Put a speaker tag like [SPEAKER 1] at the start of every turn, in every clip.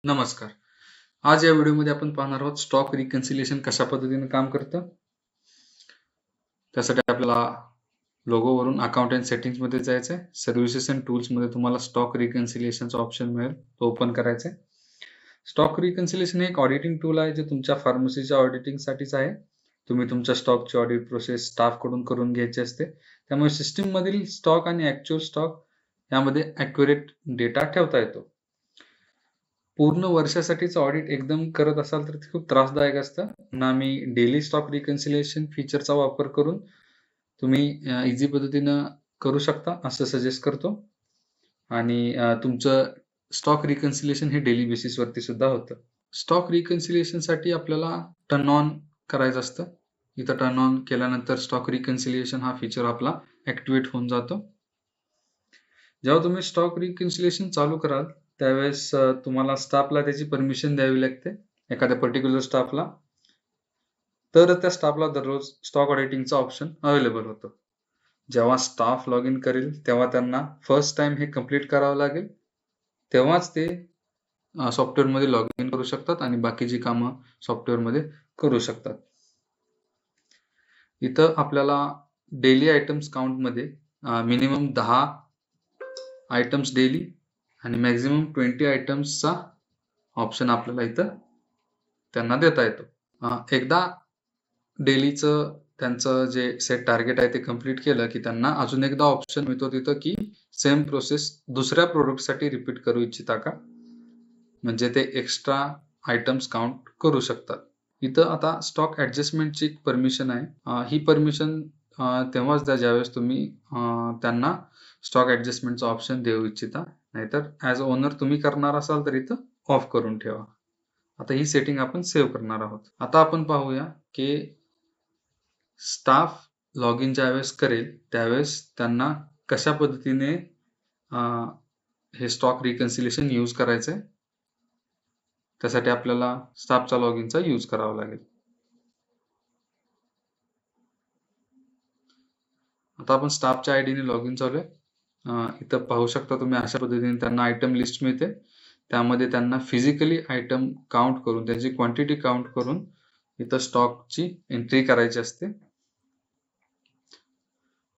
[SPEAKER 1] नमस्कार. आज या व्हिडिओमध्ये आपण पाहणार आहोत स्टॉक रिकन्सिलिएशन कशा पद्धतीने काम करतं. त्यासाठी आपल्याला लोगोवरून अकाउंट अँड सेटिंग्समध्ये जायचं आहे. सर्व्हिसेस अँड टूल्समध्ये तुम्हाला स्टॉक रिकन्सिलिएशनचा ऑप्शन मिळेल, तो ओपन करायचा आहे. स्टॉक रिकन्सिलिएशन हे एक ऑडिटिंग टूल आहे जे तुमच्या फार्मसीच्या ऑडिटिंगसाठीच आहे. तुम्ही तुमच्या स्टॉकची ऑडिट प्रोसेस स्टाफकडून करून घ्यायची असते. त्यामुळे सिस्टीममधील स्टॉक आणि ॲक्च्युअल स्टॉक यामध्ये ॲक्युरेट डेटा ठेवता येतो. पूर्ण वर्षासाठीचं ऑडिट एकदम करत असाल तर ते खूप त्रासदायक असतं. ना मी डेली स्टॉक रिकन्सिलिएशन फीचरचा वापर करून तुम्ही इझी पद्धतीनं करू शकता असं सजेस्ट करतो. आणि तुमचं स्टॉक रिकन्सिलिएशन हे डेली बेसिसवरती सुद्धा होतं. स्टॉक रिकन्सिलिएशनसाठी आपल्याला टर्न ऑन करायचं असतं. इथं टर्न ऑन केल्यानंतर स्टॉक रिकन्सिलिएशन हा फीचर आपला ॲक्टिवेट होऊन जातो. जेव्हा तुम्ही स्टॉक रिकन्सिलिएशन चालू कराल त्यावेळेस तुम्हाला स्टाफला त्याची परमिशन द्यावी लागते, एखाद्या पर्टिक्युलर स्टाफला. तर त्या स्टाफला दररोज स्टॉक ऑडिटिंगचा ऑप्शन अवेलेबल होतं. जेव्हा स्टाफ लॉग इन करेल तेव्हा त्यांना फर्स्ट टाइम हे कंप्लीट करावं लागेल. तेव्हाच ते सॉफ्टवेअरमध्ये लॉग इन करू शकतात आणि बाकीची कामं सॉफ्टवेअरमध्ये करू शकतात. इथं आपल्याला डेली आयटम्स काउंटमध्ये मिनिमम 10 आयटम्स डेली आणि मॅक्झिमम 20 आयटम्सचा ऑप्शन आपल्याला इथं त्यांना देता येतो. एकदा डेलीचं त्यांचं जे सेट टार्गेट आहे ते कंप्लीट केलं की त्यांना अजून एकदा ऑप्शन मिळतो तिथं की सेम प्रोसेस दुसऱ्या प्रोडक्टसाठी रिपीट करू इच्छिता का, म्हणजे ते एक्स्ट्रा आयटम्स काउंट करू शकतात. इथं आता स्टॉक ॲडजस्टमेंटची परमिशन आहे. ही परमिशन तेव्हाच द्या ज्यावेळेस तुम्ही त्यांना स्टॉक ॲडजस्टमेंटचा ऑप्शन देऊ इच्छिता. नाहीतर ॲज अ ओनर तुम्ही करणार असाल तर इथं ऑफ करून ठेवा. आता ही सेटिंग आपण सेव्ह करणार आहोत. आता आपण पाहूया की स्टाफ लॉग इन ज्यावेळेस करेल त्यावेळेस त्यांना कशा पद्धतीने हे स्टॉक रिकन्सिलिएशन यूज करायचं आहे. त्यासाठी आपल्याला स्टाफचा लॉग इनचा यूज करावा लागेल. आता आपण स्टाफच्या आयडीने लॉग इन चालू आहे. इथं पाहू शकता तुम्ही अशा पद्धतीने त्यांना आयटम लिस्ट मिळते. त्यामध्ये त्यांना फिजिकली आयटम काउंट करून त्याची क्वांटिटी काउंट करून इथं स्टॉकची एंट्री करायची असते.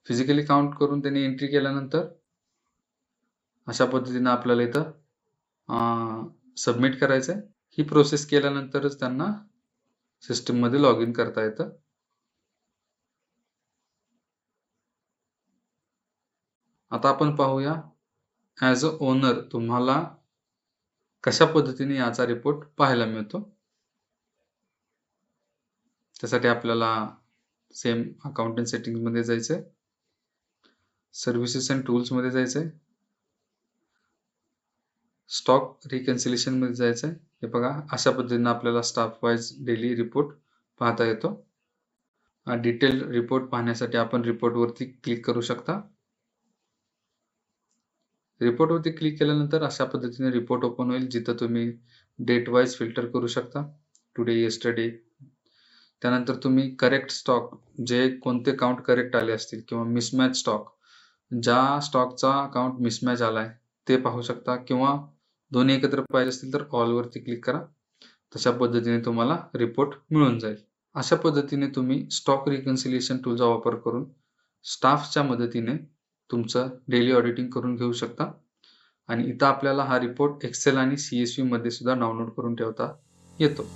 [SPEAKER 1] फिजिकली काउंट करून त्यांनी एंट्री केल्यानंतर अशा पद्धतीने आपल्याला इथं सबमिट करायचं आहे. ही प्रोसेस केल्यानंतरच त्यांना सिस्टममध्ये लॉग इन करता येतं. आता आपण पाहूया ॲज अ ओनर तुम्हाला कशा पद्धतीने याचा रिपोर्ट पाहायला मिळतो. त्यासाठी आपल्याला सेम अकाउंट अँड सेटिंग्समध्ये जायचं आहे. सर्व्हिसेस अँड टूल्समध्ये जायचं आहे. स्टॉक रिकन्सिलिएशनमध्ये जायचं आहे. हे बघा अशा पद्धतीने आपल्याला स्टाफ वाईज डेली रिपोर्ट पाहता येतो. डिटेल रिपोर्ट पाहण्यासाठी आपण रिपोर्टवरती क्लिक करू शकता. रिपोर्टवरती क्लिक केल्यानंतर अशा पद्धतीने रिपोर्ट ओपन होईल, जिथं तुम्ही डेट वाईज फिल्टर करू शकता, टुडे, येस्टरडे. त्यानंतर तुम्ही करेक्ट स्टॉक, जे कोणते काउंट करेक्ट आले असतील किंवा मिसमॅच स्टॉक, ज्या स्टॉकचा काउंट मिसमॅच आलाय ते पाहू शकता, किंवा दोन्ही एकत्र पाहिजे असतील तर ऑलवरती क्लिक करा. तशा पद्धतीने तुम्हाला रिपोर्ट मिळून जाईल. अशा पद्धतीने तुम्ही स्टॉक रिकन्सिलिएशन टूलचा वापर करून स्टाफच्या मदतीने तुमचं डेली ऑडिटिंग करून घेऊ शकता. आणि इथं आपल्याला हा रिपोर्ट एक्सेल आणि CSV मध्ये सुद्धा डाउनलोड करून ठेवता येतो.